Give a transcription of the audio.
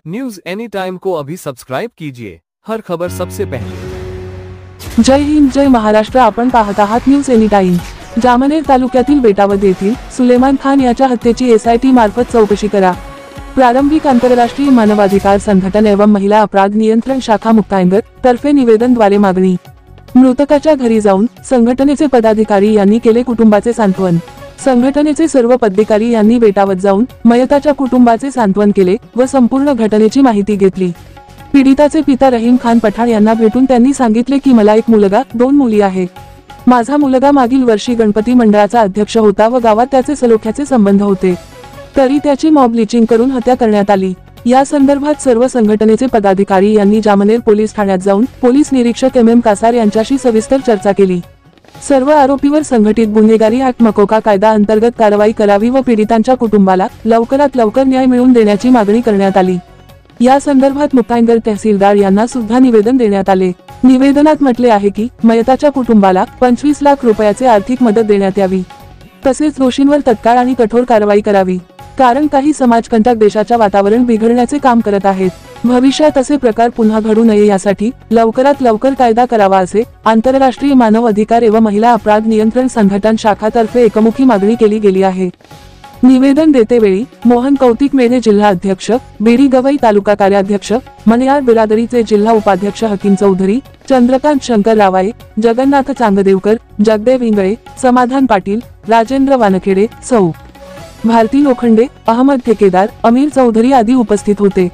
News any time को अभी subscribe कीजिए, हर खबर सबसे पहले। जय हिंद, जय महाराष्ट्र। आपण पाहत आहात न्यूज एनी टाइम। जामनेर तालुक्यातील बेटावद येथील सुलेमान खान याच्या हत्येची SIT मार्फत चौकशी करा। प्रारंभिक आंतरराष्ट्रीय मानवाधिकार संघटन एवं महिला अपराध नियंत्रण शाखा मुक्ताईनगर तर्फे निवेदनद्वारे मागणी। मृतकाच्या घरी जाऊन संघटनेचे पदाधिकारी यांनी केले कुटुंबाचे सांत्वन। संघटनेचे सर्व पदाधिकारी यांनी बेटावद जाऊन मयताच्या कुटुंबाचे सांत्वन केले व संपूर्ण घटनेची माहिती घेतली। पीडिताचे पिता रहीम खान पठाण यांना भेटून त्यांनी सांगितले की मला एक मुलगा 2 मुली आहे। माझा मुलगा मागील वर्षी गणपती मंडळाचा अध्यक्ष होता व गावात त्याचे सलोख्याचे संबंध होते, तरी त्याची मॉब लिचिंग करून हत्या करण्यात आली। या संदर्भात सर्व संघटनेचे पदाधिकारी यांनी जामनेर पोलीस ठाण्यात जाऊन पोलीस निरीक्षक MM कासार यांच्याशी सविस्तर चर्चा केली। सर्व आरोपीवर संघटित गुन्हेगारी ऍक्ट मकोका कायदा अंतर्गत कारवाई करावी व पीडितांच्या कुटुंबाला लवकरात लवकर न्याय मिळवून देण्याची मागणी करण्यात आली। या संदर्भात मुक्ताईनगर तहसीलदार यांना सुद्धा निवेदन देण्यात आले। निवेदनात म्हटले आहे की मयताच्या कुटुंबाला 25 लाख रुपयाचे आर्थिक मदत देण्यात यावी, तसेच दोषींवर तत्काळ आणि कठोर कारवाई करावी, कारण काही समाजकंटक देशाच्या वातावरण बिघडण्याचे काम करत आहेत। भविष्यात असे प्रकार पुन्हा घडू नये यासाठी लवकरात लवकर कायदा करावा असे आंतरराष्ट्रीय मानव अधिकार एवं महिला अपराध नियंत्रण संघटन शाखातर्फे एकमुखी मागणी केली गेली आहे। निवेदन देतेवेळी मोहन कौतिक मेढे जिल्हा अध्यक्ष, बेडी गवई तालुका कार्याध्यक्ष, मनेयार बिरादरीचे जिल्हा उपाध्यक्ष हकीम चौधरी, चंद्रकांत शंकर रावाळे, जगन्नाथ चांगदेवकर, जगदेव इंगळे, समाधान पाटील, राजेंद्र वानखेडे, सौ भारती लोखंडे, अहमद ठेकेदार, अमीर चौधरी आदी उपस्थित होते।